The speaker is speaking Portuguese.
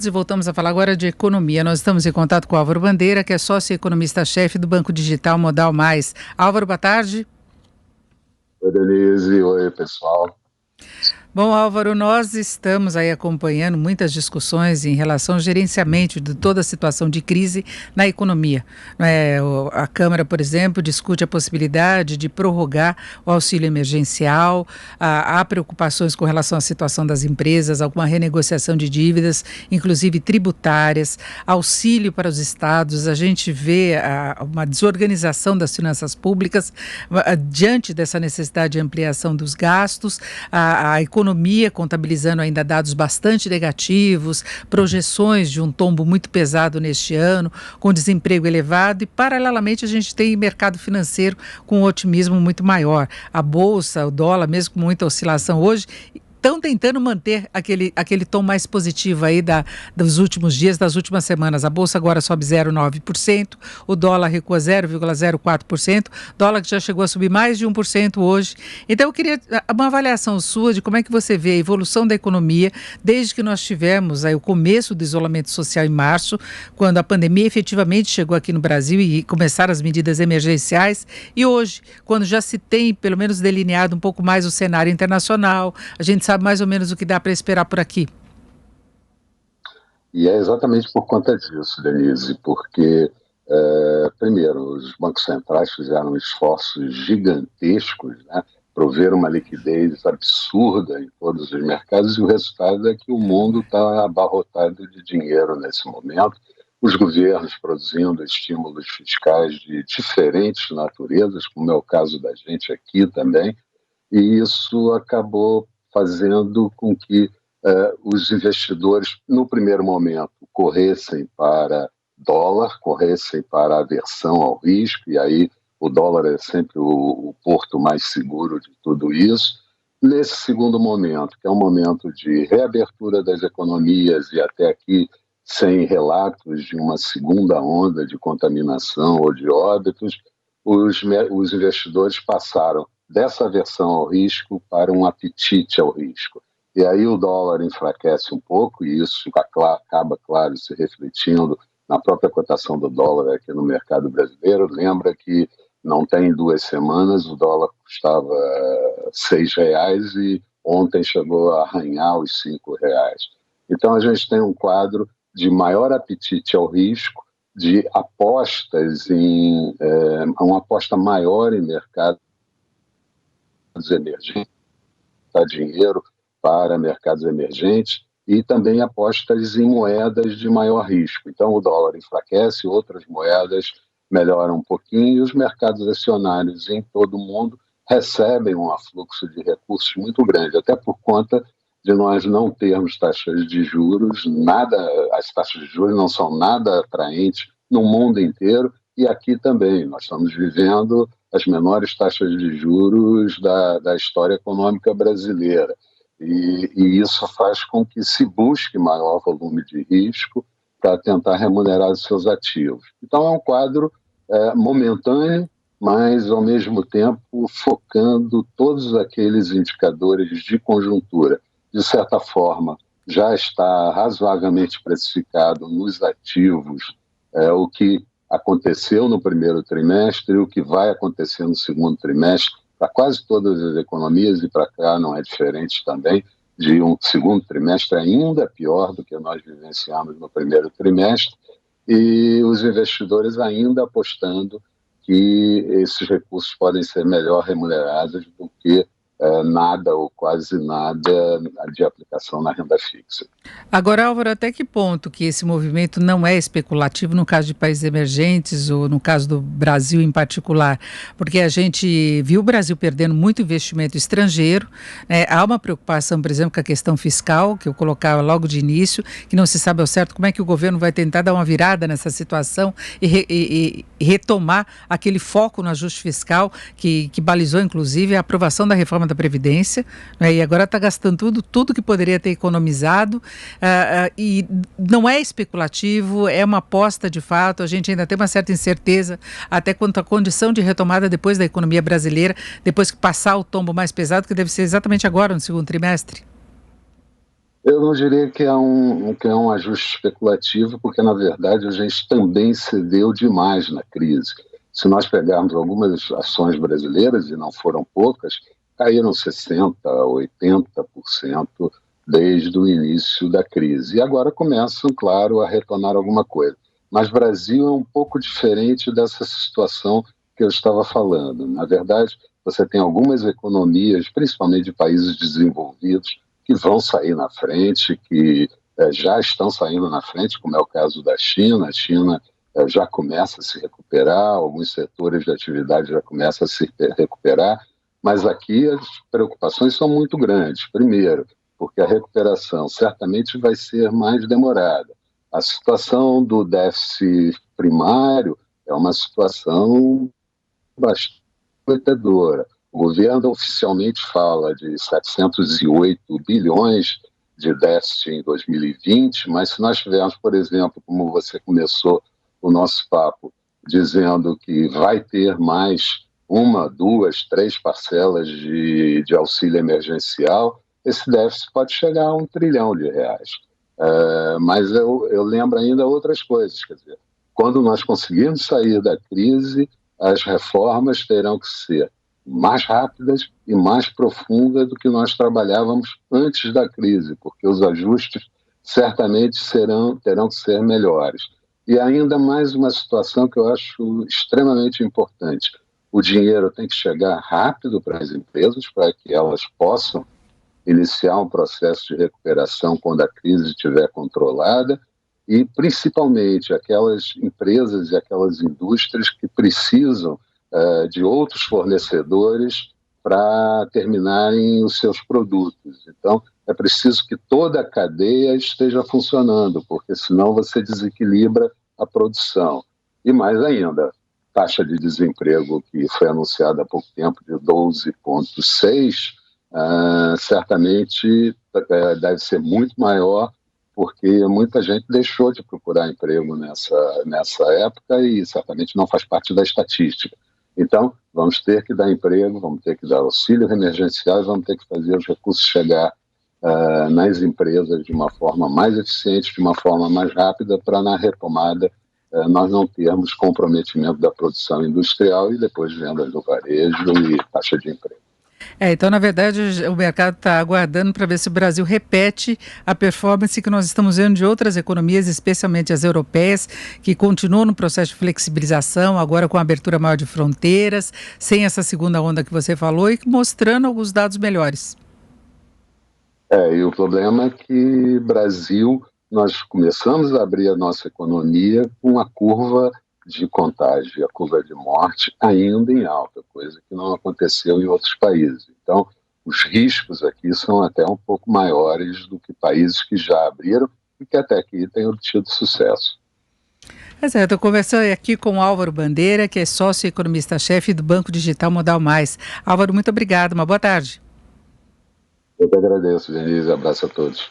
E voltamos a falar agora de economia. Nós estamos em contato com o Álvaro Bandeira, que é sócio economista-chefe do Banco Digital Modal Mais. Álvaro, boa tarde. Oi, Denise. Oi, pessoal. Bom, Álvaro, nós estamos aí acompanhando muitas discussões em relação ao gerenciamento de toda a situação de crise na economia. A Câmara, por exemplo, discute a possibilidade de prorrogar o auxílio emergencial, há preocupações com relação à situação das empresas, alguma renegociação de dívidas, inclusive tributárias, auxílio para os estados. A gente vê uma desorganização das finanças públicas diante dessa necessidade de ampliação dos gastos, a economia contabilizando ainda dados bastante negativos, projeções de um tombo muito pesado neste ano, com desemprego elevado e, paralelamente, a gente tem mercado financeiro com um otimismo muito maior. A bolsa, o dólar, mesmo com muita oscilação hoje, estão tentando manter aquele tom mais positivo aí dos últimos dias, das últimas semanas. A Bolsa agora sobe 0,9%, o dólar recua 0,04%, dólar que já chegou a subir mais de 1% hoje. Então eu queria uma avaliação sua de como é que você vê a evolução da economia desde que nós tivemos aí o começo do isolamento social em março, quando a pandemia efetivamente chegou aqui no Brasil e começaram as medidas emergenciais, e hoje, quando já se tem pelo menos delineado um pouco mais o cenário internacional, a gente sabe mais ou menos o que dá para esperar por aqui. E é exatamente por conta disso, Denise, porque, primeiro, os bancos centrais fizeram esforços gigantescos, né, prover uma liquidez absurda em todos os mercados, e o resultado é que o mundo está abarrotado de dinheiro nesse momento, os governos produzindo estímulos fiscais de diferentes naturezas, como é o caso da gente aqui também, e isso acabou fazendo com que os investidores, no primeiro momento, corressem para dólar, corressem para aversão ao risco, e aí o dólar é sempre o porto mais seguro de tudo isso. Nesse segundo momento, que é um momento de reabertura das economias e até aqui sem relatos de uma segunda onda de contaminação ou de óbitos, os investidores passaram dessa aversão ao risco para um apetite ao risco. E aí o dólar enfraquece um pouco, e isso acaba, claro, se refletindo na própria cotação do dólar aqui no mercado brasileiro. Lembra que não tem 2 semanas o dólar custava R$ 6 e ontem chegou a arranhar os R$ 5. Então a gente tem um quadro de maior apetite ao risco, de apostas uma aposta maior em mercados emergentes, dar dinheiro para mercados emergentes, e também apostas em moedas de maior risco. Então o dólar enfraquece, outras moedas melhoram um pouquinho, e os mercados acionários em todo o mundo recebem um afluxo de recursos muito grande, até por conta de nós não termos taxas de juros, as taxas de juros não são nada atraentes no mundo inteiro, e aqui também nós estamos vivendo as menores taxas de juros da história econômica brasileira. E isso faz com que se busque maior volume de risco para tentar remunerar os seus ativos. Então é um quadro momentâneo, mas ao mesmo tempo focando todos aqueles indicadores de conjuntura. De certa forma, já está razoavelmente precificado nos ativos o que aconteceu no primeiro trimestre e o que vai acontecer no segundo trimestre, para quase todas as economias, e para cá não é diferente também, de um segundo trimestre ainda pior do que nós vivenciamos no primeiro trimestre, e os investidores ainda apostando que esses recursos podem ser melhor remunerados do que nada ou quase nada de aplicação na renda fixa. Agora, Álvaro, até que ponto que esse movimento não é especulativo no caso de países emergentes ou no caso do Brasil em particular? Porque a gente viu o Brasil perdendo muito investimento estrangeiro, né? Há uma preocupação, por exemplo, com a questão fiscal, que eu colocava logo de início, que não se sabe ao certo como é que o governo vai tentar dar uma virada nessa situação e retomar aquele foco no ajuste fiscal que balizou, inclusive, a aprovação da reforma da Previdência, né? E agora está gastando tudo que poderia ter economizado, e não é especulativo, é uma aposta de fato. A gente ainda tem uma certa incerteza até quanto à condição de retomada depois da economia brasileira, depois que passar o tombo mais pesado, que deve ser exatamente agora, no segundo trimestre. Eu não diria que é um ajuste especulativo, porque, na verdade, a gente também cedeu demais na crise. Se nós pegarmos algumas ações brasileiras, e não foram poucas, caíram 60%, 80% desde o início da crise. E agora começam, claro, a retornar alguma coisa. Mas Brasil é um pouco diferente dessa situação que eu estava falando. Na verdade, você tem algumas economias, principalmente de países desenvolvidos, que vão sair na frente, que já estão saindo na frente, como é o caso da China. A China já começa a se recuperar, alguns setores de atividade já começam a se recuperar, mas aqui as preocupações são muito grandes. Primeiro, porque a recuperação certamente vai ser mais demorada. A situação do déficit primário é uma situação bastante prometedora. O governo oficialmente fala de 708 bilhões de déficit em 2020, mas se nós tivermos, por exemplo, como você começou o nosso papo, dizendo que vai ter mais uma, duas, três parcelas de auxílio emergencial, esse déficit pode chegar a R$ 1 trilhão. Mas eu lembro ainda outras coisas, quer dizer, quando nós conseguirmos sair da crise, as reformas terão que ser mais rápidas e mais profundas do que nós trabalhávamos antes da crise, porque os ajustes certamente terão que ser melhores. E ainda mais uma situação que eu acho extremamente importante: o dinheiro tem que chegar rápido para as empresas, para que elas possam iniciar um processo de recuperação quando a crise estiver controlada, e principalmente aquelas empresas e aquelas indústrias que precisam de outros fornecedores para terminarem os seus produtos. Então, é preciso que toda a cadeia esteja funcionando, porque senão você desequilibra a produção. E mais ainda, taxa de desemprego que foi anunciada há pouco tempo de 12,6%, certamente deve ser muito maior, porque muita gente deixou de procurar emprego nessa época e certamente não faz parte da estatística. Então, vamos ter que dar emprego, vamos ter que dar auxílio emergencial e vamos ter que fazer os recursos chegar nas empresas de uma forma mais eficiente, de uma forma mais rápida, para na retomada nós não termos comprometimento da produção industrial e depois vendas do varejo e taxa de emprego. Então, na verdade, o mercado está aguardando para ver se o Brasil repete a performance que nós estamos vendo de outras economias, especialmente as europeias, que continuam no processo de flexibilização, agora com a abertura maior de fronteiras, sem essa segunda onda que você falou e mostrando alguns dados melhores. E o problema é que Brasil, nós começamos a abrir a nossa economia com a curva de contágio, a curva de morte ainda em alta, coisa que não aconteceu em outros países. Então, os riscos aqui são até um pouco maiores do que países que já abriram e que até aqui têm obtido sucesso. Estou conversando aqui com o Álvaro Bandeira, que é sócio e economista-chefe do Banco Digital Modal Mais. Álvaro, muito obrigado, uma boa tarde. Eu que agradeço, Denise, abraço a todos.